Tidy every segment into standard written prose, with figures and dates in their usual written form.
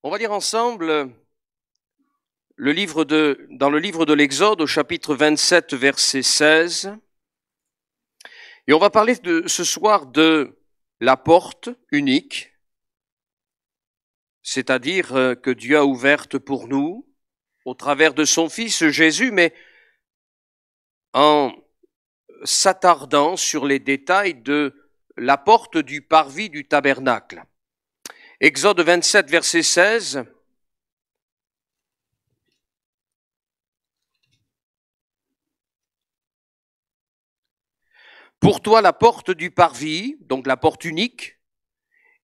On va lire ensemble dans le livre de l'Exode au chapitre 27, verset 16. Et on va parler ce soir de la porte unique, c'est-à-dire que Dieu a ouverte pour nous au travers de son Fils Jésus, mais en s'attardant sur les détails de la porte du parvis du tabernacle. Exode 27, verset 16. Pour toi, la porte du parvis, donc la porte unique,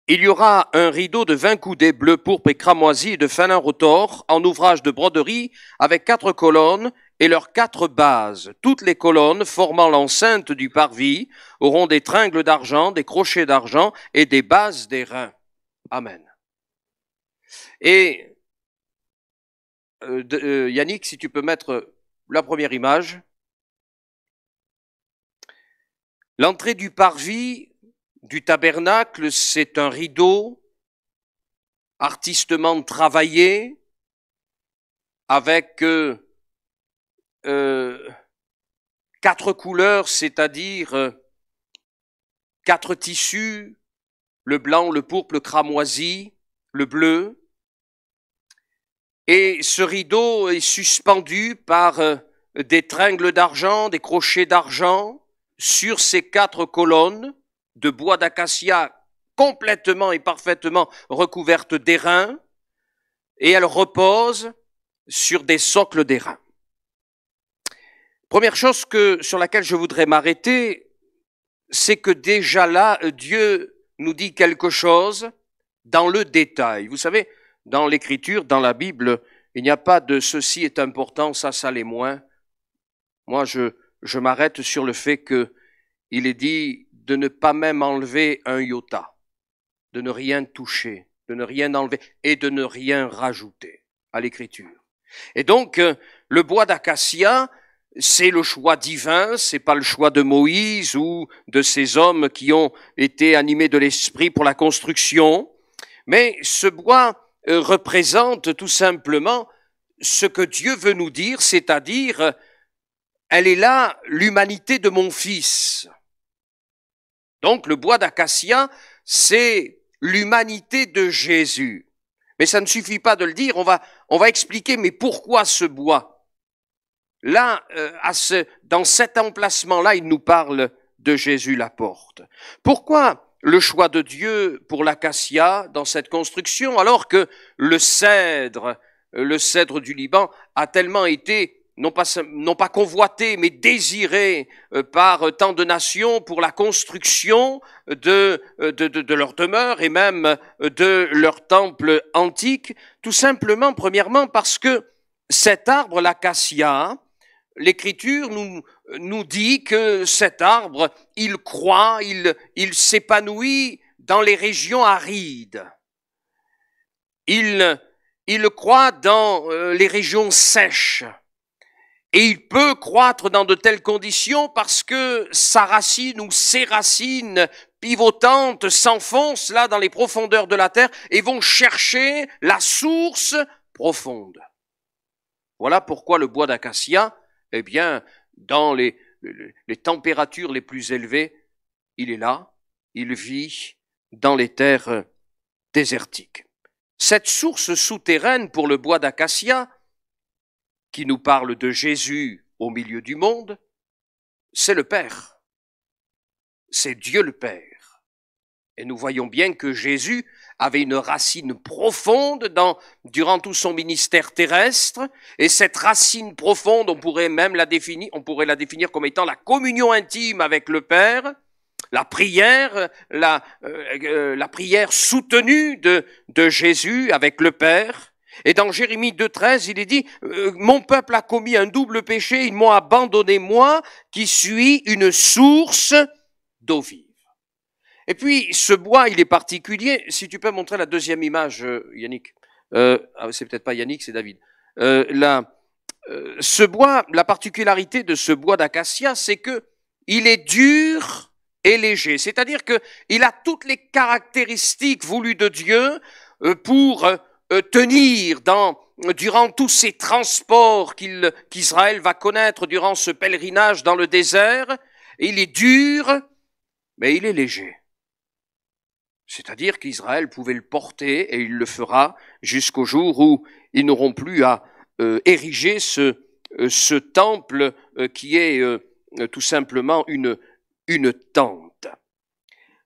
il y aura un rideau de 20 coudées bleu, pourpre et cramoisi et de fin lin retors en ouvrage de broderie avec 4 colonnes et leurs 4 bases. Toutes les colonnes formant l'enceinte du parvis auront des tringles d'argent, des crochets d'argent et des bases d'airain. Amen. Et Yannick, si tu peux mettre la première image. L'entrée du parvis du tabernacle, c'est un rideau artistement travaillé avec 4 couleurs, c'est-à-dire 4 tissus, le blanc, le pourpre, le cramoisi, le bleu. Et ce rideau est suspendu par des tringles d'argent, des crochets d'argent sur ces 4 colonnes de bois d'acacia complètement et parfaitement recouvertes d'airain, et elles reposent sur des socles d'airain. Première chose sur laquelle je voudrais m'arrêter, c'est que déjà là, Dieu nous dit quelque chose dans le détail. Vous savez, dans l'Écriture, dans la Bible, il n'y a pas de ceci est important, ça l'est moins. Moi, je m'arrête sur le fait que il est dit de ne pas même enlever un iota, de ne rien toucher, de ne rien enlever et de ne rien rajouter à l'Écriture. Et donc, le bois d'acacia, c'est le choix divin, c'est pas le choix de Moïse ou de ces hommes qui ont été animés de l'esprit pour la construction, mais ce bois représente tout simplement ce que Dieu veut nous dire, c'est-à-dire, elle est là, l'humanité de mon Fils. Donc le bois d'acacia, c'est l'humanité de Jésus. Mais ça ne suffit pas de le dire, on va expliquer, mais pourquoi ce bois? Là, dans cet emplacement-là, il nous parle de Jésus la porte. Pourquoi le choix de Dieu pour l'acacia dans cette construction, alors que le cèdre du Liban a tellement été non pas convoité, mais désiré par tant de nations pour la construction de leur demeure et même de leur temple antique, tout simplement, premièrement, parce que cet arbre, l'acacia, l'Écriture nous dit que cet arbre, il croît, il s'épanouit dans les régions arides. Il croît dans les régions sèches. Et il peut croître dans de telles conditions parce que sa racine ou ses racines pivotantes s'enfoncent là dans les profondeurs de la terre et vont chercher la source profonde. Voilà pourquoi le bois d'acacia, eh bien, dans les températures les plus élevées, il est là, il vit dans les terres désertiques. Cette source souterraine pour le bois d'acacia, qui nous parle de Jésus au milieu du monde, c'est le Père. C'est Dieu le Père. Et nous voyons bien que Jésus avait une racine profonde durant tout son ministère terrestre, et cette racine profonde, on pourrait la définir comme étant la communion intime avec le Père, la prière, la prière soutenue de Jésus avec le Père. Et dans Jérémie 2,13, il est dit « Mon peuple a commis un double péché, ils m'ont abandonné, moi, qui suis une source d'eau vive. » Et puis, ce bois, il est particulier. Si tu peux montrer la deuxième image, Yannick. C'est peut-être pas Yannick, c'est David. Ce bois, la particularité de ce bois d'acacia, c'est que il est dur et léger. C'est-à-dire que il a toutes les caractéristiques voulues de Dieu pour tenir durant tous ces transports qu'Israël va connaître durant ce pèlerinage dans le désert. Il est dur, mais il est léger. C'est-à-dire qu'Israël pouvait le porter, et il le fera jusqu'au jour où ils n'auront plus à ériger ce temple qui est tout simplement une tente.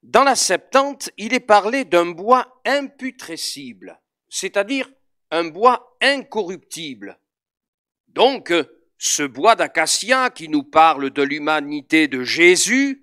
Dans la Septante, il est parlé d'un bois imputrescible, c'est-à-dire un bois incorruptible. Donc, ce bois d'acacia qui nous parle de l'humanité de Jésus,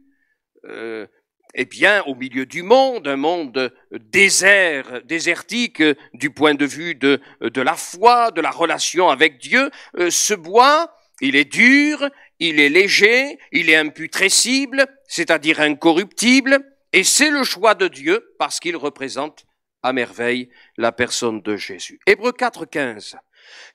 eh bien, au milieu du monde, un monde désertique du point de vue de la foi, de la relation avec Dieu, ce bois, il est dur, il est léger, il est imputrescible, c'est-à-dire incorruptible, et c'est le choix de Dieu parce qu'il représente à merveille la personne de Jésus. Hébreux 4,15.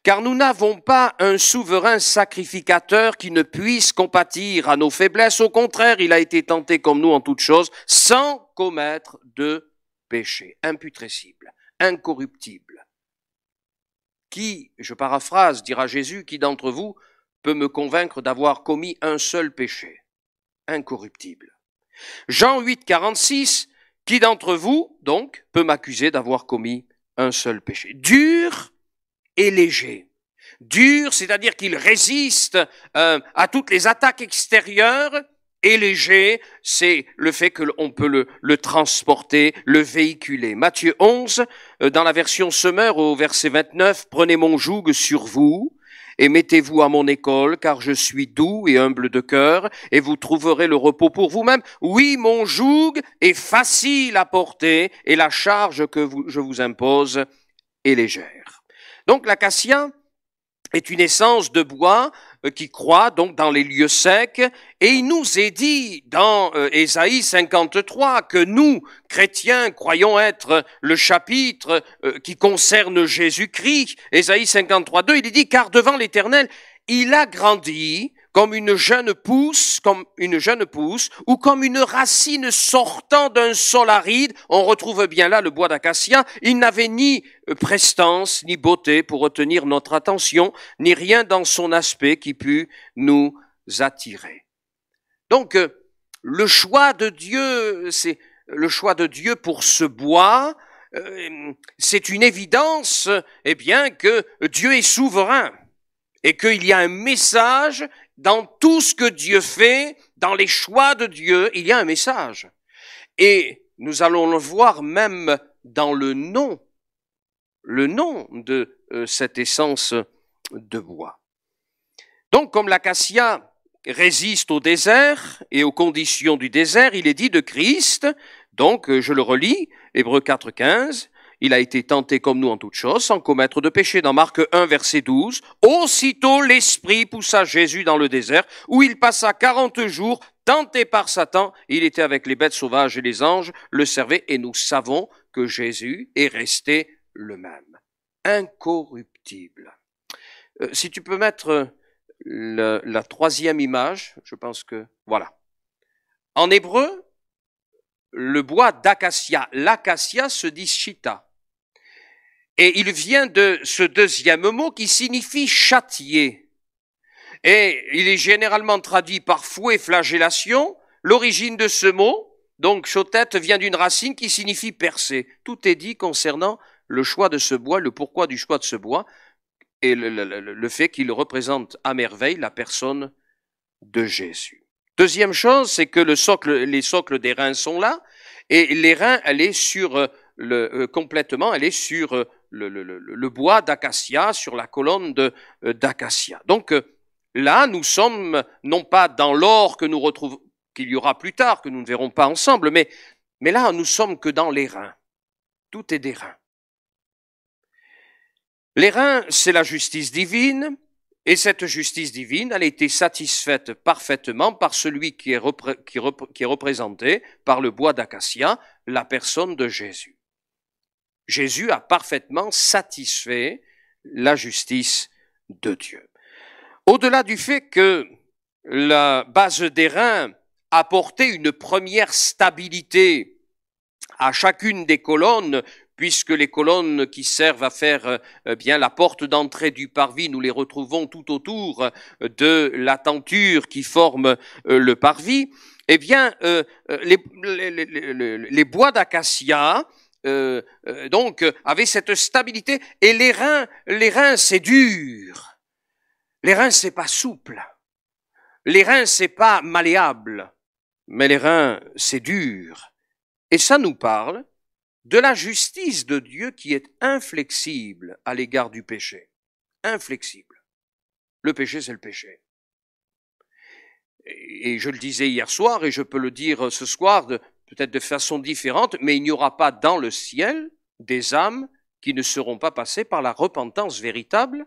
Car nous n'avons pas un souverain sacrificateur qui ne puisse compatir à nos faiblesses. Au contraire, il a été tenté comme nous en toutes choses, sans commettre de péché. Imputrescible, incorruptible. Qui, je paraphrase, dira Jésus, qui d'entre vous peut me convaincre d'avoir commis un seul péché? Incorruptible. Jean 8,46, qui d'entre vous, donc, peut m'accuser d'avoir commis un seul péché? Dur et léger. Dur, c'est-à-dire qu'il résiste à toutes les attaques extérieures, et léger, c'est le fait qu'on peut le transporter, le véhiculer. Matthieu 11, dans la version Semeur, au verset 29, « Prenez mon joug sur vous, et mettez-vous à mon école, car je suis doux et humble de cœur, et vous trouverez le repos pour vous-même. Oui, mon joug est facile à porter, et la charge que je vous impose est légère. » Donc l'acacia est une essence de bois qui croît donc dans les lieux secs, et il nous est dit dans Ésaïe 53 que nous, chrétiens, croyons être le chapitre qui concerne Jésus-Christ. Ésaïe 53, 2, il est dit « Car devant l'Éternel, il a grandi comme une jeune pousse, ou comme une racine sortant d'un sol aride. » On retrouve bien là le bois d'acacia. Il n'avait ni prestance, ni beauté pour retenir notre attention, ni rien dans son aspect qui pût nous attirer. Donc, le choix de Dieu, c'est le choix de Dieu pour ce bois. C'est une évidence, eh bien, que Dieu est souverain et qu'il y a un message dans tout ce que Dieu fait, dans les choix de Dieu, il y a un message. Et nous allons le voir même dans le nom de cette essence de bois. Donc, comme l'acacia résiste au désert et aux conditions du désert, il est dit de Christ, donc je le relis, Hébreux 4,15, il a été tenté comme nous en toutes choses, sans commettre de péché. Dans Marc 1, verset 12, aussitôt l'Esprit poussa Jésus dans le désert, où il passa 40 jours, tenté par Satan. Il était avec les bêtes sauvages et les anges le servaient, et nous savons que Jésus est resté le même. Incorruptible. Si tu peux mettre la troisième image, je pense que... Voilà. En hébreu, le bois d'acacia, l'acacia se dit chita. Et il vient de ce deuxième mot qui signifie châtier. Et il est généralement traduit par fouet, flagellation. L'origine de ce mot, donc chotette, vient d'une racine qui signifie percer. Tout est dit concernant le choix de ce bois, le pourquoi du choix de ce bois, et le fait qu'il représente à merveille la personne de Jésus. Deuxième chose, c'est que les socles des reins sont là, et les reins, elle est sur complètement, elle est sur le bois d'acacia, sur la colonne d'acacia. Donc là, nous sommes non pas dans l'or que nous retrouvons, qu'il y aura plus tard, que nous ne verrons pas ensemble, mais là, nous sommes que dans les reins. Tout est des reins. Les reins, c'est la justice divine, et cette justice divine, elle a été satisfaite parfaitement par celui qui est représenté par le bois d'acacia, la personne de Jésus. Jésus a parfaitement satisfait la justice de Dieu. Au-delà du fait que la base des reins apportait une première stabilité à chacune des colonnes puisque les colonnes qui servent à faire bien la porte d'entrée du parvis, nous les retrouvons tout autour de la tenture qui forme le parvis. Eh bien, les bois d'acacia donc avaient cette stabilité, et les reins c'est dur. Les reins c'est pas souple. Les reins c'est pas malléable. Mais les reins c'est dur. Et ça nous parle de la justice de Dieu qui est inflexible à l'égard du péché. Inflexible. Le péché, c'est le péché. Et je le disais hier soir, et je peux le dire ce soir, peut-être de façon différente, mais il n'y aura pas dans le ciel des âmes qui ne seront pas passées par la repentance véritable,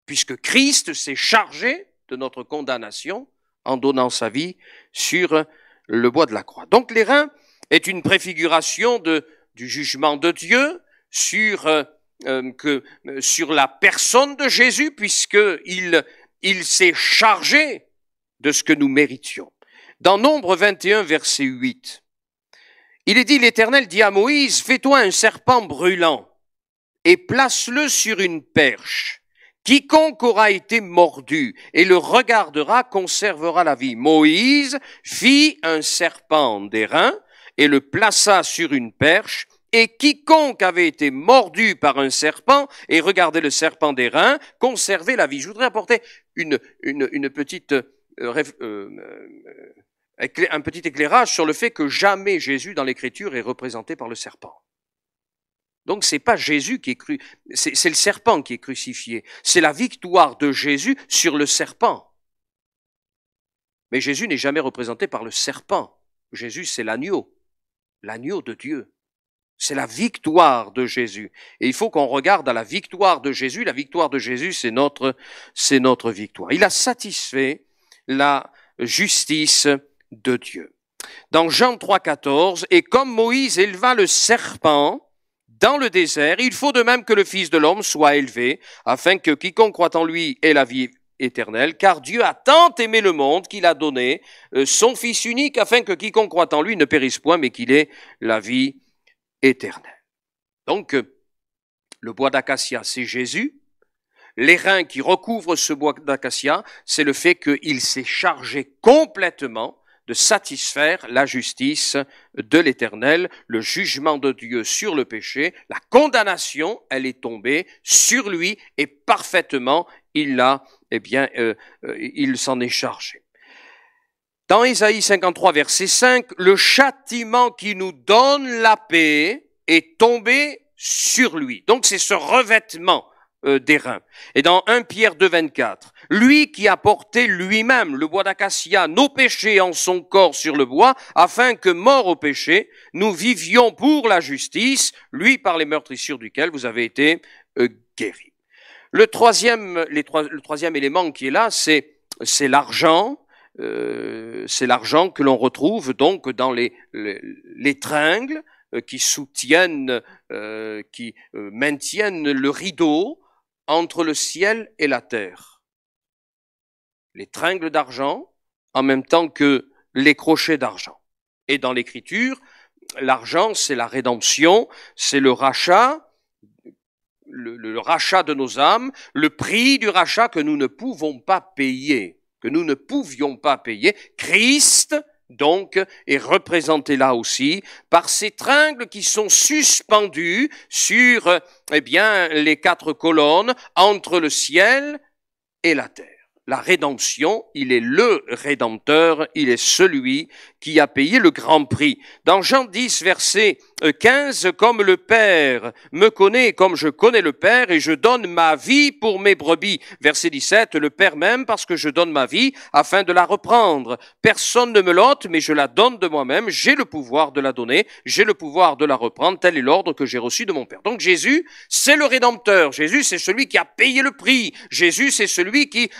puisque Christ s'est chargé de notre condamnation en donnant sa vie sur le bois de la croix. Donc les reins est une préfiguration du jugement de Dieu sur la personne de Jésus, puisqu'il s'est chargé de ce que nous méritions. Dans Nombre 21, verset 8, il est dit, l'Éternel dit à Moïse, fais-toi un serpent brûlant et place-le sur une perche. Quiconque aura été mordu et le regardera conservera la vie. Moïse fit un serpent d'airain et le plaça sur une perche, et quiconque avait été mordu par un serpent et regardait le serpent d'airain conservait la vie. Je voudrais apporter un petit éclairage sur le fait que jamais Jésus dans l'Écriture est représenté par le serpent. Donc c'est pas Jésus qui est c'est le serpent qui est crucifié. C'est la victoire de Jésus sur le serpent. Mais Jésus n'est jamais représenté par le serpent. Jésus, c'est l'agneau de Dieu. C'est la victoire de Jésus. Et il faut qu'on regarde à la victoire de Jésus. La victoire de Jésus, c'est notre victoire. Il a satisfait la justice de Dieu. Dans Jean 3,14, et comme Moïse éleva le serpent dans le désert, il faut de même que le Fils de l'homme soit élevé, afin que quiconque croit en lui ait la vie éternelle, car Dieu a tant aimé le monde qu'il a donné son Fils unique, afin que quiconque croit en lui ne périsse point, mais qu'il ait la vie éternelle. Donc, le bois d'acacia, c'est Jésus. Les reins qui recouvrent ce bois d'acacia, c'est le fait qu'il s'est chargé complètement de satisfaire la justice de l'Éternel, le jugement de Dieu sur le péché, la condamnation, elle est tombée sur lui et parfaitement il s'en est chargé. Dans Ésaïe 53, verset 5, le châtiment qui nous donne la paix est tombé sur lui. Donc c'est ce revêtement d'airain. Et dans 1 Pierre 2, 24, lui qui a porté lui-même le bois d'acacia, nos péchés en son corps sur le bois, afin que, morts au péché, nous vivions pour la justice, lui par les meurtrissures duquel vous avez été guéris. Le troisième élément qui est là, c'est l'argent. C'est l'argent que l'on retrouve donc dans les tringles qui soutiennent, qui maintiennent le rideau entre le ciel et la terre. Les tringles d'argent en même temps que les crochets d'argent. Et dans l'Écriture, l'argent, c'est la rédemption, c'est le rachat, le rachat de nos âmes, le prix du rachat que nous ne pouvons pas payer, que nous ne pouvions pas payer. Christ, donc, est représenté là aussi par ces tringles qui sont suspendus sur, les 4 colonnes entre le ciel et la terre. La rédemption, il est le Rédempteur, il est celui qui a payé le grand prix. Dans Jean 10, verset 15, comme le Père me connaît et comme je connais le Père, et je donne ma vie pour mes brebis. Verset 17, le Père m'aime parce que je donne ma vie afin de la reprendre. Personne ne me l'ôte, mais je la donne de moi-même. J'ai le pouvoir de la donner, j'ai le pouvoir de la reprendre. Tel est l'ordre que j'ai reçu de mon Père. Donc Jésus, c'est le Rédempteur. Jésus, c'est celui qui a payé le prix. Jésus, c'est celui qui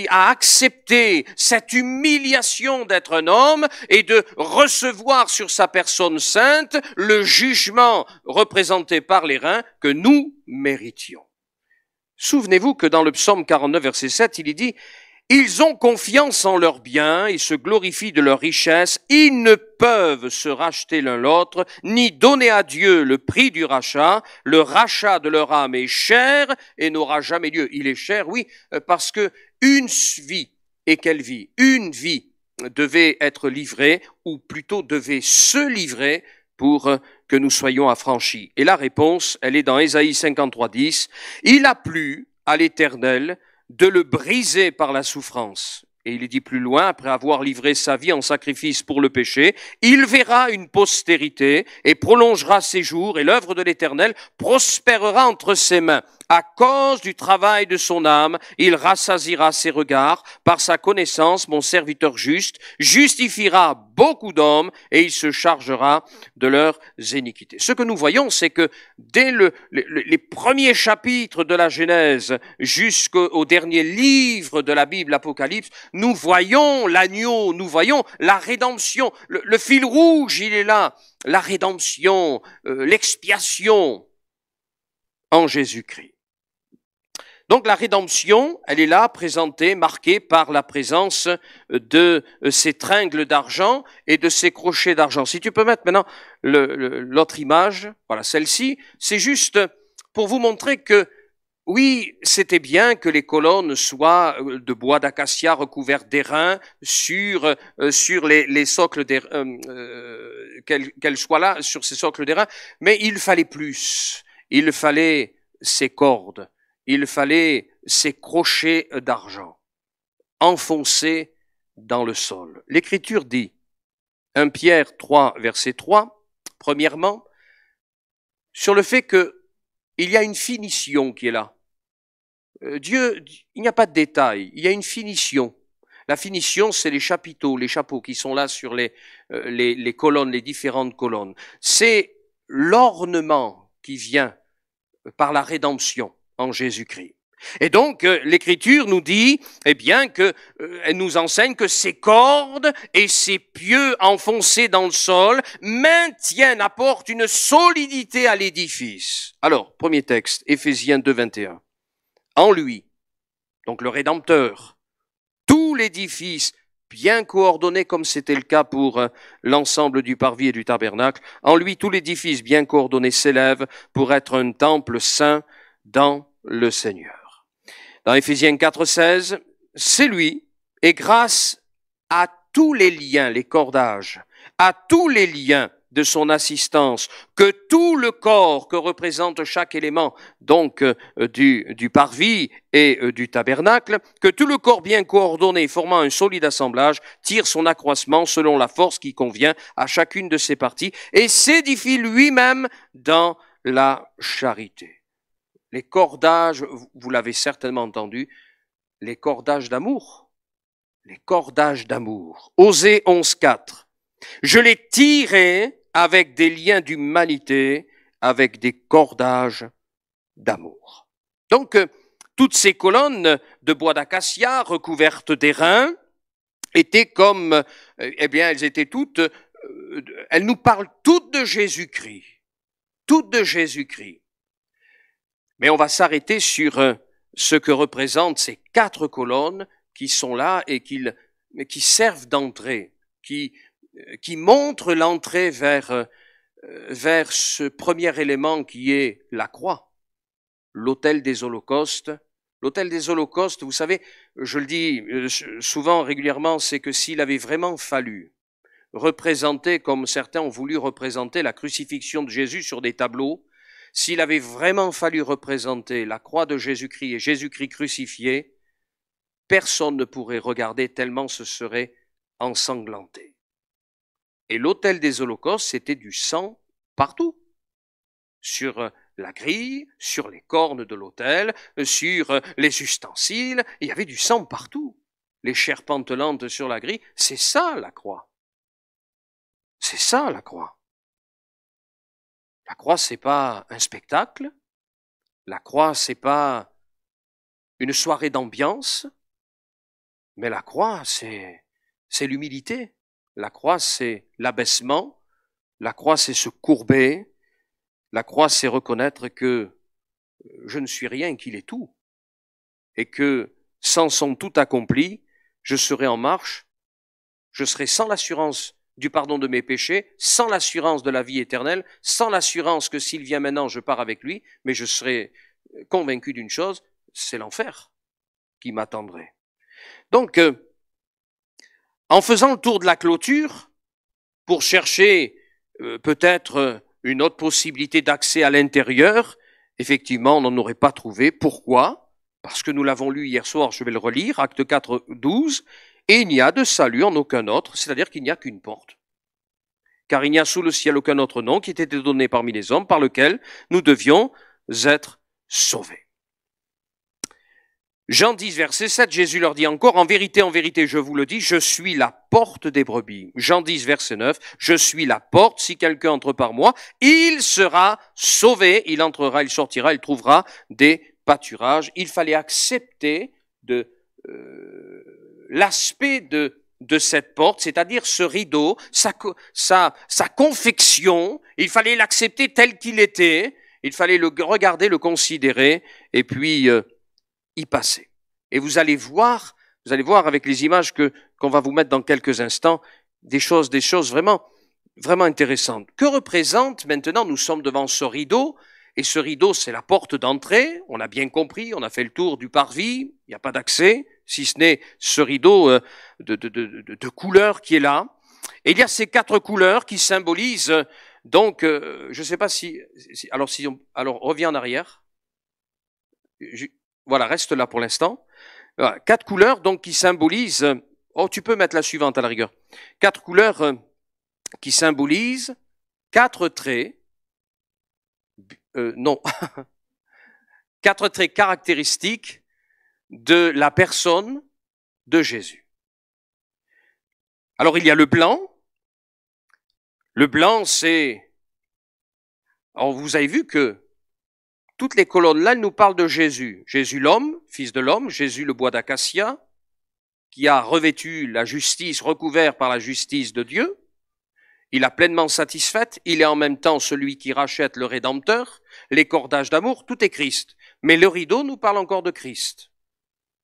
a accepté cette humiliation d'être un homme et de recevoir sur sa personne sainte le jugement représenté par les reins que nous méritions. Souvenez-vous que dans le psaume 49, verset 7, il est dit Ils ont confiance en leurs biens et se glorifient de leur richesse. Ils ne peuvent se racheter l'un l'autre, ni donner à Dieu le prix du rachat. Le rachat de leur âme est cher et n'aura jamais lieu. Il est cher, oui, parce que une vie, et quelle vie? Une vie devait être livrée, ou plutôt devait se livrer pour que nous soyons affranchis. Et la réponse, elle est dans Ésaïe 53:10. Il a plu à l'Éternel de le briser par la souffrance. Et il dit plus loin, après avoir livré sa vie en sacrifice pour le péché, il verra une postérité et prolongera ses jours, et l'œuvre de l'Éternel prospérera entre ses mains. À cause du travail de son âme, il rassasiera ses regards. Par sa connaissance, mon serviteur juste justifiera beaucoup d'hommes et il se chargera de leurs iniquités. Ce que nous voyons, c'est que dès les premiers chapitres de la Genèse jusqu'au dernier livre de la Bible, l'Apocalypse, nous voyons l'agneau, nous voyons la rédemption. Le fil rouge, il est là. La rédemption, l'expiation en Jésus-Christ. Donc la rédemption, elle est là, présentée, marquée par la présence de ces tringles d'argent et de ces crochets d'argent. Si tu peux mettre maintenant l'autre image, voilà celle-ci, c'est juste pour vous montrer que oui, c'était bien que les colonnes soient de bois d'acacia recouvert d'airain sur les socles d'airain, qu'elles soient là sur ces socles d'airain, mais il fallait plus. Il fallait ces cordes. Il fallait ces crochets d'argent enfoncés dans le sol. L'Écriture dit, 1 Pierre 3, verset 3, premièrement, sur le fait que il y a une finition qui est là. Dieu, il n'y a pas de détail, il y a une finition. La finition, c'est les chapiteaux, les chapeaux qui sont là sur les colonnes, les différentes colonnes. C'est l'ornement qui vient par la rédemption en Jésus-Christ. Et donc, l'Écriture nous dit, eh bien, elle nous enseigne que ces cordes et ces pieux enfoncés dans le sol maintiennent, apportent une solidité à l'édifice. Alors, premier texte, Éphésiens 2, 21. En lui, donc le Rédempteur, tout l'édifice, bien coordonné comme c'était le cas pour l'ensemble du parvis et du tabernacle, en lui, tout l'édifice bien coordonné s'élève pour être un temple saint dans le Seigneur. Dans Éphésiens 4, 16, c'est lui, et grâce à tous les liens, les cordages, à tous les liens de son assistance, que tout le corps que représente chaque élément, donc du parvis et du tabernacle, que tout le corps bien coordonné formant un solide assemblage tire son accroissement selon la force qui convient à chacune de ses parties et s'édifie lui-même dans la charité. Les cordages, vous l'avez certainement entendu, les cordages d'amour. Les cordages d'amour. Osée 11.4. Je les tirai avec des liens d'humanité, avec des cordages d'amour. Donc, toutes ces colonnes de bois d'acacia recouvertes d'airain étaient comme, eh bien, elles étaient toutes, elles nous parlent toutes de Jésus-Christ. Toutes de Jésus-Christ. Mais on va s'arrêter sur ce que représentent ces 4 colonnes qui sont là et qui servent d'entrée, qui montrent l'entrée vers ce premier élément qui est la croix, l'autel des holocaustes. L'autel des holocaustes, vous savez, je le dis souvent, régulièrement, c'est que s'il avait vraiment fallu représenter, comme certains ont voulu représenter la crucifixion de Jésus sur des tableaux, s'il avait vraiment fallu représenter la croix de Jésus-Christ et Jésus-Christ crucifié, personne ne pourrait regarder tellement ce serait ensanglanté. Et l'autel des holocaustes, c'était du sang partout. Sur la grille, sur les cornes de l'autel, sur les ustensiles, il y avait du sang partout. Les chairs pantelantes sur la grille, c'est ça la croix. C'est ça la croix. La croix, c'est pas un spectacle. La croix, c'est pas une soirée d'ambiance. Mais la croix, c'est l'humilité. La croix, c'est l'abaissement. La croix, c'est se courber. La croix, c'est reconnaître que je ne suis rien, qu'il est tout. Et que sans son tout accompli, je serai en marche, je serai sans l'assurance du pardon de mes péchés, sans l'assurance de la vie éternelle, sans l'assurance que s'il vient maintenant, je pars avec lui, mais je serai convaincu d'une chose, c'est l'enfer qui m'attendrait. Donc, en faisant le tour de la clôture, pour chercher peut-être une autre possibilité d'accès à l'intérieur, effectivement, on n'en aurait pas trouvé. Pourquoi? Parce que nous l'avons lu hier soir, je vais le relire, Acte 4, 12, et il n'y a de salut en aucun autre, c'est-à-dire qu'il n'y a qu'une porte. Car il n'y a sous le ciel aucun autre nom qui ait été donné parmi les hommes par lequel nous devions être sauvés. Jean 10, verset 7, Jésus leur dit encore, en vérité, je vous le dis, je suis la porte des brebis. Jean 10, verset 9, je suis la porte, si quelqu'un entre par moi, il sera sauvé, il entrera, il sortira, il trouvera des pâturages. Il fallait accepter l'aspect de cette porte, c'est-à-dire ce rideau, sa confection, il fallait l'accepter tel qu'il était, il fallait le regarder, le considérer, et puis y passer. Et vous allez voir avec les images qu'on va vous mettre dans quelques instants, des choses vraiment intéressantes. Que représente maintenant, nous sommes devant ce rideau, et ce rideau, c'est la porte d'entrée, on a bien compris, on a fait le tour du parvis, il n'y a pas d'accès, si ce n'est ce rideau de couleurs qui est là. Et il y a ces 4 couleurs qui symbolisent, donc, je ne sais pas alors reviens en arrière. Voilà, reste là pour l'instant. Voilà, 4 couleurs donc qui symbolisent, tu peux mettre la suivante à la rigueur. 4 couleurs qui symbolisent 4 traits, 4 traits caractéristiques de la personne de Jésus. Alors il y a le blanc. Le blanc, alors vous avez vu que toutes les colonnes là, elles nous parlent de Jésus. Jésus l'homme, fils de l'homme, Jésus le bois d'acacia, qui a revêtu la justice, recouvert par la justice de Dieu. Il a pleinement satisfaite, il est en même temps celui qui rachète le Rédempteur, les cordages d'amour, tout est Christ. Mais le rideau nous parle encore de Christ.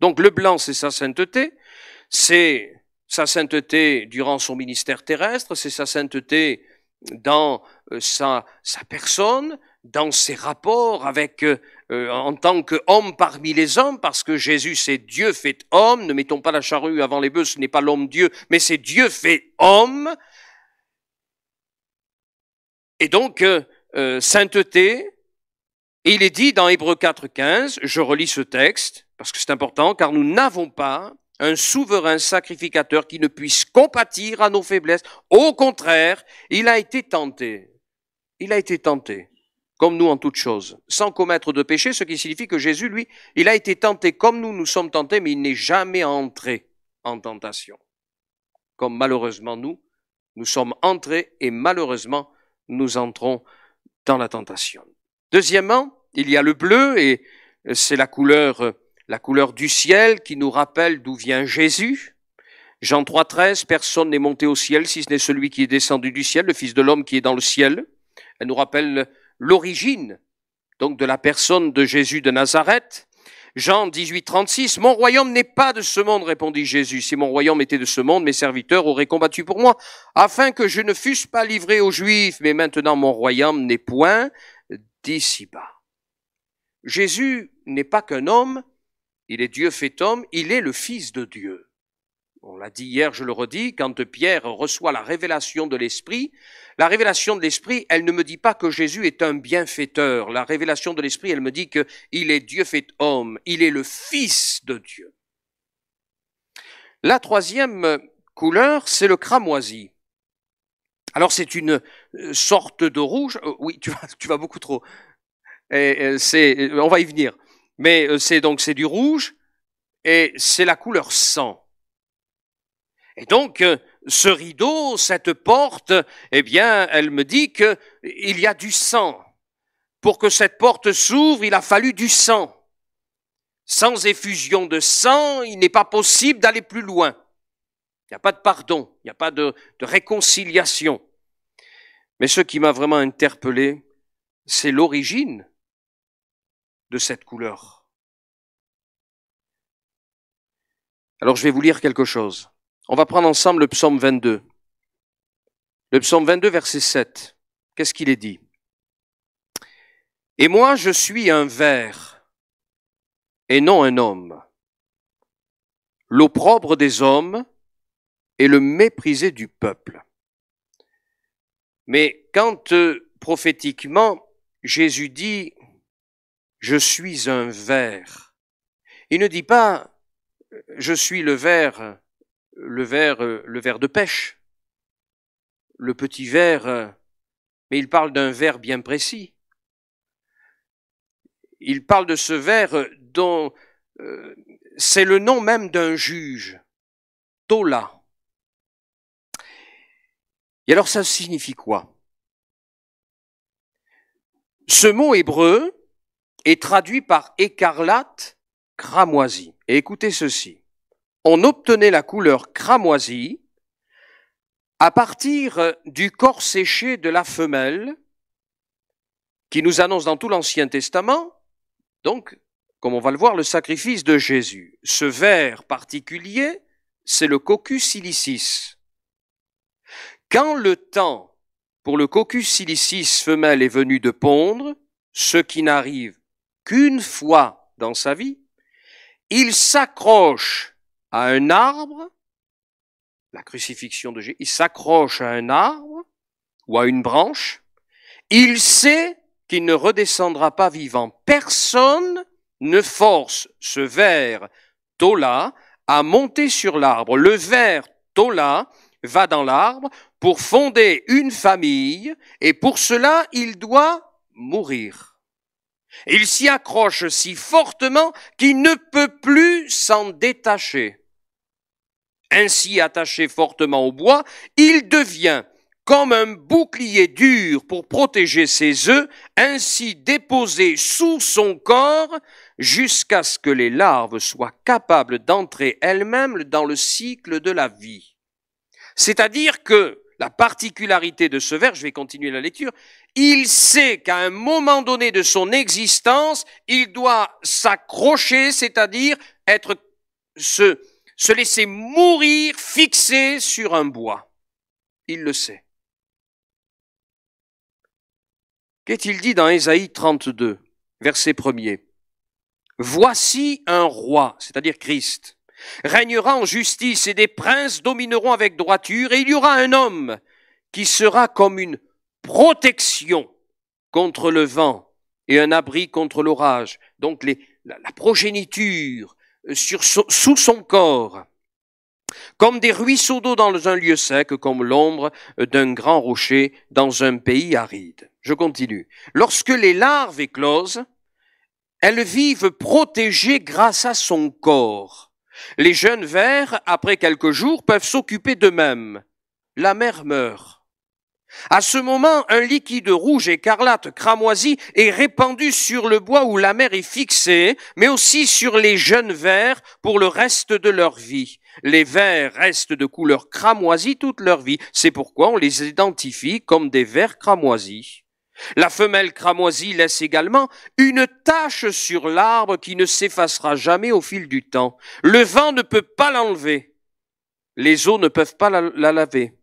Donc le blanc, c'est sa sainteté durant son ministère terrestre, c'est sa sainteté dans sa personne, dans ses rapports avec en tant qu'homme parmi les hommes, parce que Jésus c'est Dieu fait homme, ne mettons pas la charrue avant les bœufs, ce n'est pas l'homme Dieu, mais c'est Dieu fait homme. Et donc, sainteté, et il est dit dans Hébreux 4,15, je relis ce texte, parce que c'est important, car nous n'avons pas un souverain sacrificateur qui ne puisse compatir à nos faiblesses. Au contraire, il a été tenté. Il a été tenté, comme nous en toutes choses, sans commettre de péché, ce qui signifie que Jésus, lui, il a été tenté comme nous sommes tentés, mais il n'est jamais entré en tentation. Comme malheureusement nous sommes entrés et malheureusement nous entrons dans la tentation. Deuxièmement, il y a le bleu et c'est la couleur du ciel qui nous rappelle d'où vient Jésus. Jean 3,13, personne n'est monté au ciel si ce n'est celui qui est descendu du ciel, le Fils de l'homme qui est dans le ciel. Elle nous rappelle l'origine donc de la personne de Jésus de Nazareth. Jean 18,36, mon royaume n'est pas de ce monde, répondit Jésus. Si mon royaume était de ce monde, mes serviteurs auraient combattu pour moi, afin que je ne fusse pas livré aux Juifs. Mais maintenant, mon royaume n'est point d'ici-bas. Jésus n'est pas qu'un homme, il est Dieu fait homme, il est le Fils de Dieu. On l'a dit hier, je le redis, quand Pierre reçoit la révélation de l'Esprit, elle ne me dit pas que Jésus est un bienfaiteur. La révélation de l'Esprit, elle me dit qu'il est Dieu fait homme, il est le Fils de Dieu. La troisième couleur, c'est le cramoisi. Alors c'est une sorte de rouge, oui, tu vas beaucoup trop, on va y venir, mais c'est du rouge et c'est la couleur sang. Et donc, ce rideau, cette porte, eh bien, elle me dit qu'il y a du sang. Pour que cette porte s'ouvre, il a fallu du sang. Sans effusion de sang, il n'est pas possible d'aller plus loin. Il n'y a pas de pardon, il n'y a pas de réconciliation. Mais ce qui m'a vraiment interpellé, c'est l'origine de cette couleur. Alors je vais vous lire quelque chose. On va prendre ensemble le psaume 22. Le psaume 22, verset 7. Qu'est-ce qu'il est dit? Et moi, je suis un ver, et non un homme, l'opprobre des hommes et le méprisé du peuple. Mais quand prophétiquement, Jésus dit « Je suis un ver », il ne dit pas « Je suis le ver de pêche », le petit ver, mais il parle d'un ver bien précis. Il parle de ce ver dont c'est le nom même d'un juge, Tola. Et alors ça signifie quoi? Ce mot hébreu est traduit par écarlate, cramoisi. Et écoutez ceci. On obtenait la couleur cramoisie à partir du corps séché de la femelle qui nous annonce dans tout l'Ancien Testament, donc, comme on va le voir, le sacrifice de Jésus. Ce ver particulier, c'est le coccus silicis. Quand le temps pour le coccus silicis femelle est venu de pondre, ce qui n'arrive qu'une fois dans sa vie, il s'accroche à un arbre, la crucifixion de Jésus, il s'accroche à un arbre ou à une branche, il sait qu'il ne redescendra pas vivant. Personne ne force ce ver Tola à monter sur l'arbre. Le ver Tola va dans l'arbre pour fonder une famille et pour cela, il doit mourir. Il s'y accroche si fortement qu'il ne peut plus s'en détacher. Ainsi attaché fortement au bois, il devient comme un bouclier dur pour protéger ses œufs, ainsi déposé sous son corps jusqu'à ce que les larves soient capables d'entrer elles-mêmes dans le cycle de la vie. C'est-à-dire que la particularité de ce vers, je vais continuer la lecture, il sait qu'à un moment donné de son existence, il doit s'accrocher, c'est-à-dire se laisser mourir fixé sur un bois. Il le sait. Qu'est-il dit dans Ésaïe 32, verset 1er? Voici un roi, c'est-à-dire Christ, régnera en justice et des princes domineront avec droiture et il y aura un homme qui sera comme une protection contre le vent et un abri contre l'orage. Donc la progéniture sous son corps, comme des ruisseaux d'eau dans un lieu sec, comme l'ombre d'un grand rocher dans un pays aride. Je continue. Lorsque les larves éclosent, elles vivent protégées grâce à son corps. Les jeunes vers, après quelques jours, peuvent s'occuper d'eux-mêmes. La mère meurt. À ce moment, un liquide rouge écarlate cramoisi est répandu sur le bois où la mère est fixée, mais aussi sur les jeunes vers pour le reste de leur vie. Les vers restent de couleur cramoisie toute leur vie. C'est pourquoi on les identifie comme des vers cramoisis. La femelle cramoisie laisse également une tache sur l'arbre qui ne s'effacera jamais au fil du temps. Le vent ne peut pas l'enlever. Les eaux ne peuvent pas la laver.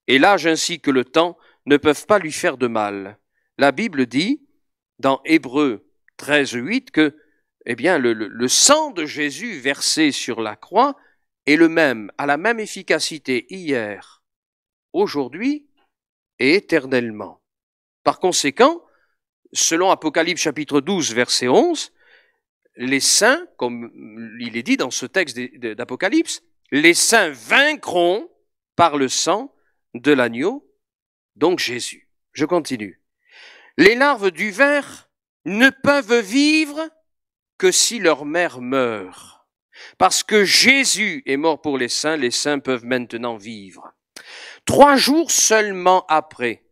Et l'âge ainsi que le temps ne peuvent pas lui faire de mal. La Bible dit, dans Hébreux 13:8, que le sang de Jésus versé sur la croix est le même, a la même efficacité hier, aujourd'hui et éternellement. Par conséquent, selon Apocalypse chapitre 12, verset 11, les saints, comme il est dit dans ce texte d'Apocalypse, les saints vaincront par le sang de l'agneau, donc Jésus. Je continue. Les larves du ver ne peuvent vivre que si leur mère meurt. Parce que Jésus est mort pour les saints peuvent maintenant vivre. 3 jours seulement après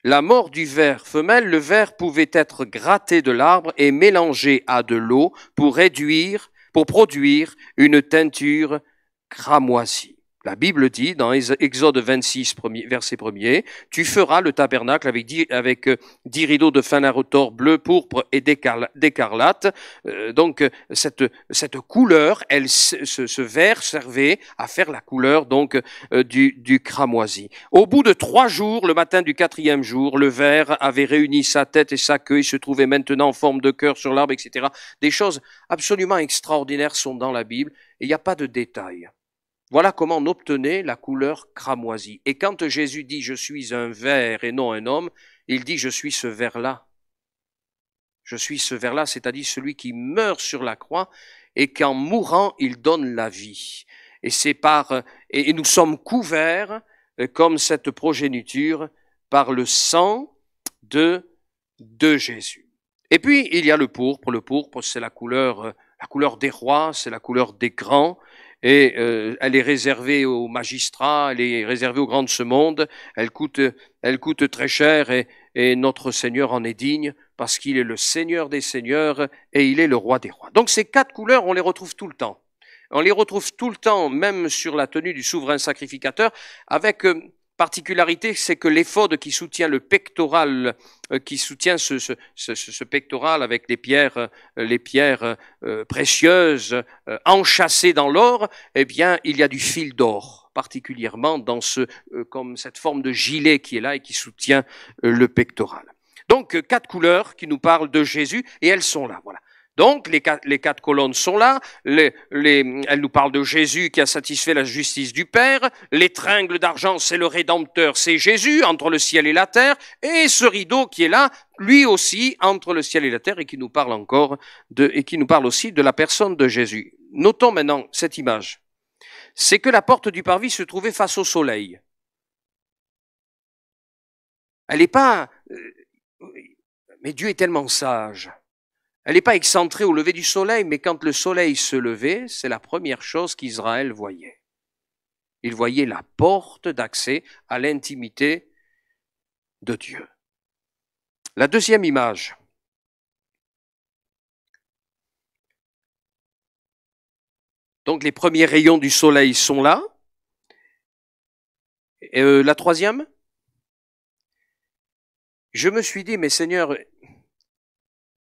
la mort du ver femelle, le ver pouvait être gratté de l'arbre et mélangé à de l'eau pour produire une teinture cramoisie. La Bible dit, dans Exode 26, verset 1er, « Tu feras le tabernacle avec 10 rideaux de fin retors bleu, pourpre et d'écarlate. » Donc, cette couleur, ce vert servait à faire la couleur donc du cramoisi. Au bout de 3 jours, le matin du 4e jour, le ver avait réuni sa tête et sa queue. Il se trouvait maintenant en forme de cœur sur l'arbre, etc. Des choses absolument extraordinaires sont dans la Bible et il n'y a pas de détails. Voilà comment on obtenait la couleur cramoisie. Et quand Jésus dit « je suis un ver et non un homme », il dit « je suis ce ver-là ». Je suis ce ver-là, c'est-à-dire celui qui meurt sur la croix et qu'en mourant, il donne la vie. Et et nous sommes couverts, comme cette progéniture, par le sang de Jésus. Et puis, il y a le pourpre. Le pourpre, c'est la couleur des rois, c'est la couleur des grands. Et elle est réservée aux magistrats, elle est réservée aux grands de ce monde, elle coûte très cher et notre Seigneur en est digne parce qu'il est le Seigneur des seigneurs et il est le roi des rois. Donc ces 4 couleurs, on les retrouve tout le temps. On les retrouve tout le temps, même sur la tenue du souverain sacrificateur, avec particularité, c'est que l'éphod qui soutient le pectoral, qui soutient ce pectoral avec les pierres précieuses enchâssées dans l'or, eh bien, il y a du fil d'or, particulièrement dans comme cette forme de gilet qui est là et qui soutient le pectoral. Donc, 4 couleurs qui nous parlent de Jésus et elles sont là, voilà. Donc, les 4 colonnes sont là, elles nous parlent de Jésus qui a satisfait la justice du Père, les tringles d'argent, c'est le Rédempteur, c'est Jésus, entre le ciel et la terre, et ce rideau qui est là, lui aussi, entre le ciel et la terre, et qui nous parle aussi de la personne de Jésus. Notons maintenant cette image. C'est que la porte du parvis se trouvait face au soleil. Elle n'est pas... Mais Dieu est tellement sage. Elle n'est pas excentrée au lever du soleil, mais quand le soleil se levait, c'est la première chose qu'Israël voyait. Il voyait la porte d'accès à l'intimité de Dieu. La deuxième image. Donc les premiers rayons du soleil sont là. Et la troisième. Je me suis dit, mais Seigneur,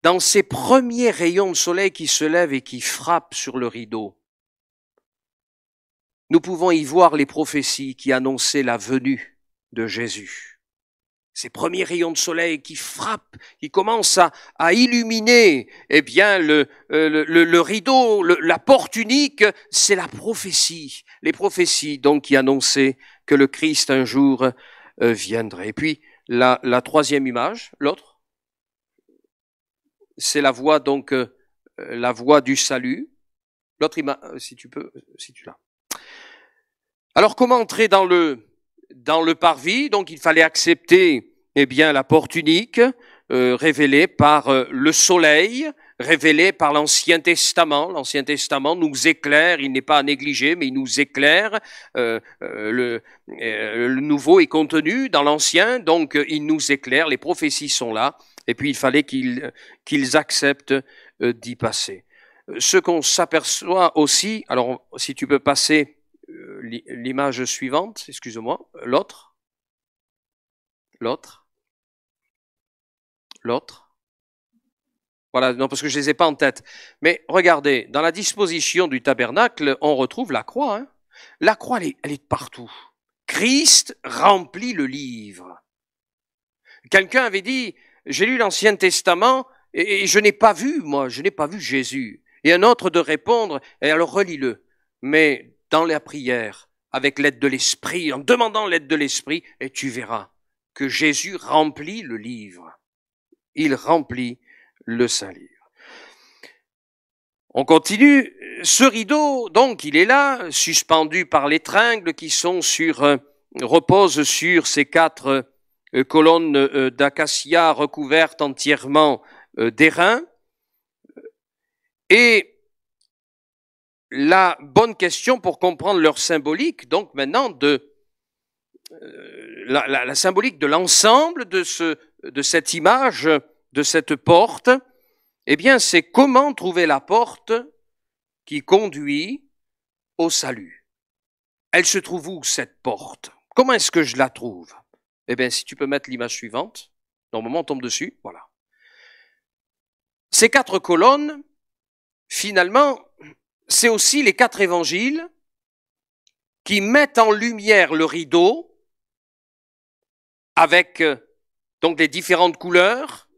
dans ces premiers rayons de soleil qui se lèvent et qui frappent sur le rideau, nous pouvons y voir les prophéties qui annonçaient la venue de Jésus. Ces premiers rayons de soleil qui frappent, qui commencent à illuminer, eh bien, le rideau, la porte unique, c'est la prophétie. Les prophéties, donc, qui annonçaient que le Christ un jour viendrait. Et puis, la troisième image, l'autre, c'est la voie, donc, la voie du salut. L'autre image, si tu l'as. Alors, comment entrer dans le parvis? Donc, il fallait accepter, eh bien, la porte unique, révélée par le soleil, révélée par l'Ancien Testament. L'Ancien Testament nous éclaire, il n'est pas à négliger, mais il nous éclaire. Le Nouveau est contenu dans l'Ancien, donc il nous éclaire, les prophéties sont là. Et puis, il fallait qu'ils acceptent d'y passer. Ce qu'on s'aperçoit aussi, alors si tu peux passer l'image suivante, excuse-moi, l'autre. Voilà, non, parce que je ne les ai pas en tête. Mais regardez, dans la disposition du tabernacle, on retrouve la croix. Hein. La croix, elle est partout. Christ remplit le livre. Quelqu'un avait dit, j'ai lu l'Ancien Testament et je n'ai pas vu Jésus. Et un autre de répondre, et alors relis-le. Mais dans la prière, avec l'aide de l'Esprit, en demandant l'aide de l'Esprit, et tu verras que Jésus remplit le livre. Il remplit le Saint-Livre. On continue. Ce rideau, donc, il est là, suspendu par les tringles qui sont reposent sur ces 4 colonnes d'acacia recouvertes entièrement d'airain. Et la bonne question pour comprendre leur symbolique, donc maintenant, la symbolique de l'ensemble de cette image, de cette porte, eh bien, c'est comment trouver la porte qui conduit au salut. Elle se trouve où, cette porte? Comment est-ce que je la trouve? Eh bien, si tu peux mettre l'image suivante, normalement on tombe dessus, voilà. Ces 4 colonnes, finalement, c'est aussi les 4 évangiles qui mettent en lumière le rideau avec donc les différentes couleurs.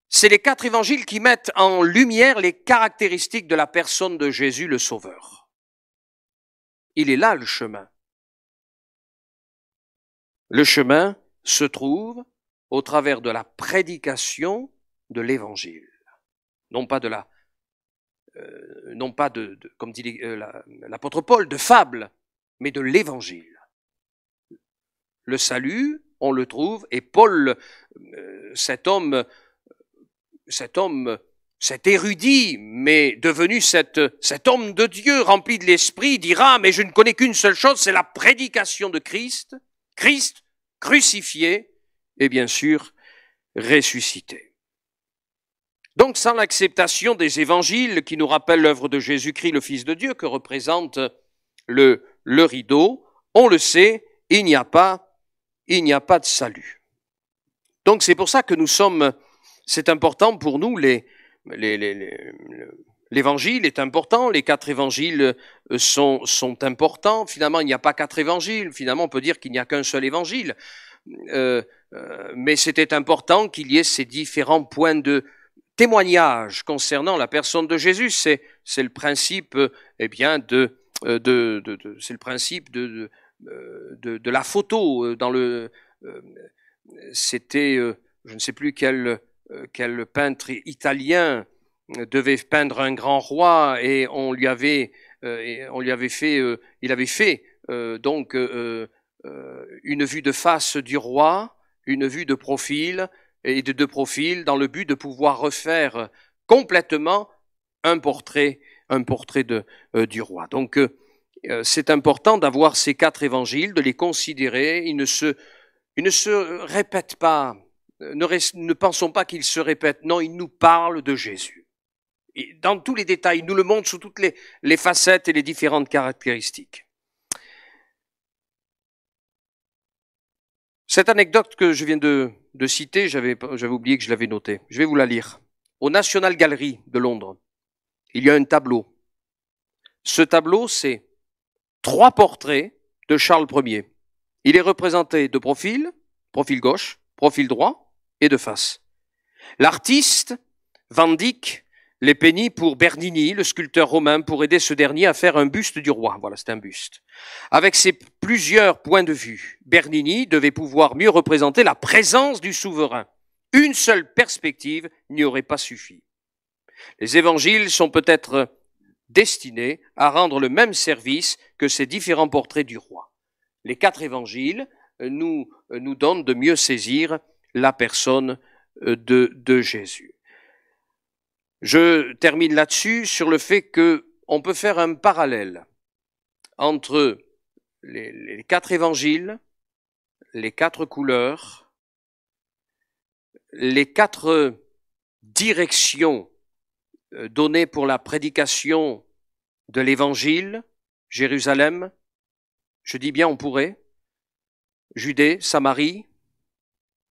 C'est les 4 évangiles qui mettent en lumière les caractéristiques de la personne de Jésus le Sauveur. Il est là le chemin. Le chemin se trouve au travers de la prédication de l'évangile. Non pas comme dit l'apôtre Paul, de fable, mais de l'évangile. Le salut, on le trouve, et Paul, cet érudit, mais devenu cet homme de Dieu rempli de l'esprit, dira, mais je ne connais qu'une seule chose, c'est la prédication de Christ, Christ crucifié et bien sûr ressuscité. Donc sans l'acceptation des évangiles qui nous rappellent l'œuvre de Jésus-Christ, le Fils de Dieu, que représente le rideau, on le sait, il n'y a pas de salut. Donc c'est pour ça que c'est important pour nous, l'évangile est important, les 4 évangiles sont importants. Finalement, il n'y a pas 4 évangiles, finalement on peut dire qu'il n'y a qu'un seul évangile. Mais c'était important qu'il y ait ces différents points de témoignage concernant la personne de Jésus. C'est le principe, c'est le principe de la photo. C'était, je ne sais plus quel peintre italien devait peindre un grand roi et il avait fait une vue de face du roi, une vue de profil et de profil dans le but de pouvoir refaire complètement un portrait du roi. Donc c'est important d'avoir ces 4 évangiles, de les considérer. Ils ne se répètent pas. Ne pensons pas qu'ils se répètent. Non, ils nous parlent de Jésus. Et dans tous les détails, ils nous le montrent sous toutes les facettes et les différentes caractéristiques. Cette anecdote que je viens de citer, j'avais oublié que je l'avais notée. Je vais vous la lire. Au National Gallery de Londres, il y a un tableau. Ce tableau, c'est 3 portraits de Charles Ier. Il est représenté de profil gauche, profil droit et de face. L'artiste Van Dyck les peignit pour Bernini, le sculpteur romain, pour aider ce dernier à faire un buste du roi. Voilà, c'est un buste. Avec ses plusieurs points de vue, Bernini devait pouvoir mieux représenter la présence du souverain. Une seule perspective n'y aurait pas suffi. Les évangiles sont peut-être destinés à rendre le même service que ces différents portraits du roi. Les 4 évangiles nous donnent de mieux saisir la personne de Jésus. Je termine là-dessus sur le fait qu'on peut faire un parallèle entre les 4 évangiles, les 4 couleurs, les 4 directions données pour la prédication de l'évangile, Jérusalem, je dis bien on pourrait, Judée, Samarie,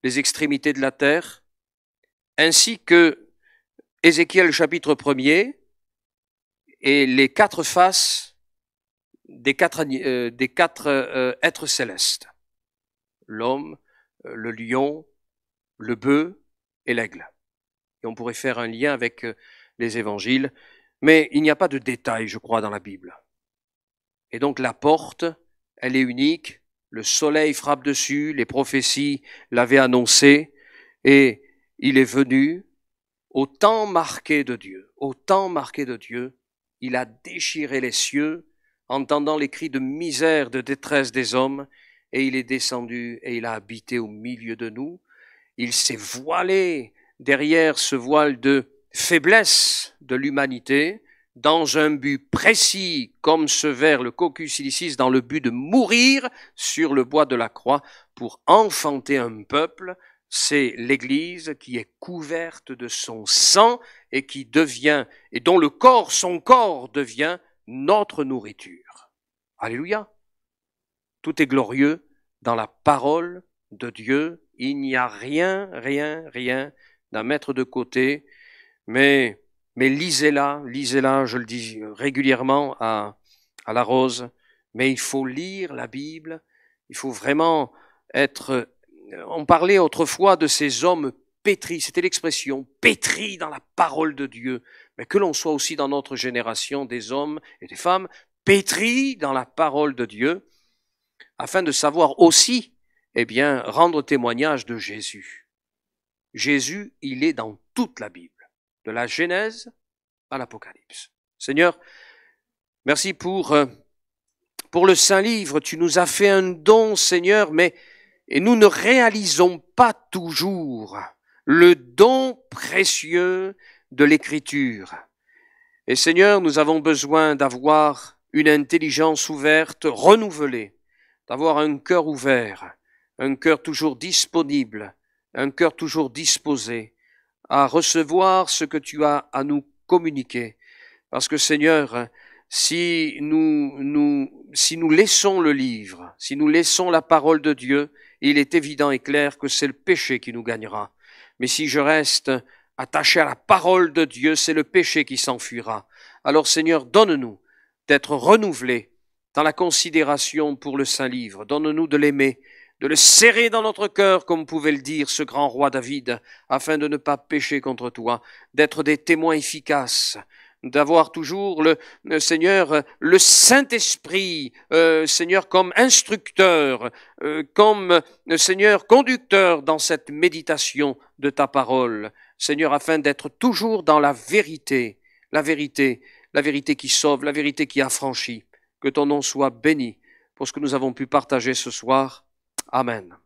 les extrémités de la terre, ainsi que Ézéchiel chapitre 1er et les 4 faces des 4 êtres célestes. L'homme, le lion, le bœuf et l'aigle. Et on pourrait faire un lien avec les évangiles, mais il n'y a pas de détails, je crois, dans la Bible. Et donc la porte, elle est unique, le soleil frappe dessus, les prophéties l'avaient annoncé, et il est venu au temps marqué de Dieu. Au temps marqué de Dieu, il a déchiré les cieux, entendant les cris de misère, de détresse des hommes, et il est descendu et il a habité au milieu de nous. Il s'est voilé derrière ce voile de faiblesse de l'humanité, dans un but précis, comme ce vers, le Coccus ilicis, dans le but de mourir sur le bois de la croix pour enfanter un peuple. C'est l'Église qui est couverte de son sang et qui devient, et dont son corps devient notre nourriture. Alléluia. Tout est glorieux dans la parole de Dieu. Il n'y a rien à mettre de côté, mais lisez-la, je le dis régulièrement à la Rose, mais il faut lire la Bible, il faut vraiment être... On parlait autrefois de ces hommes pétris, c'était l'expression, pétris dans la parole de Dieu, mais que l'on soit aussi dans notre génération des hommes et des femmes pétris dans la parole de Dieu, afin de savoir aussi, eh bien, rendre témoignage de Jésus. Jésus, il est dans toute la Bible, de la Genèse à l'Apocalypse. Seigneur, merci pour le Saint-Livre. Tu nous as fait un don, Seigneur, et nous ne réalisons pas toujours le don précieux de l'Écriture. Et Seigneur, nous avons besoin d'avoir une intelligence ouverte, renouvelée, d'avoir un cœur ouvert, un cœur toujours disponible, un cœur toujours disposé à recevoir ce que tu as à nous communiquer. Parce que Seigneur, si nous laissons le livre, si nous laissons la parole de Dieu, il est évident et clair que c'est le péché qui nous gagnera. Mais si je reste attaché à la parole de Dieu, c'est le péché qui s'enfuira. Alors Seigneur, donne-nous d'être renouvelés dans la considération pour le Saint-Livre. Donne-nous de l'aimer, de le serrer dans notre cœur, comme pouvait le dire ce grand roi David, afin de ne pas pécher contre toi, d'être des témoins efficaces, d'avoir toujours Seigneur, le Saint-Esprit, Seigneur, comme instructeur, comme Seigneur, conducteur dans cette méditation de ta parole, Seigneur, afin d'être toujours dans la vérité qui sauve, la vérité qui affranchit. Que ton nom soit béni pour ce que nous avons pu partager ce soir. Amen.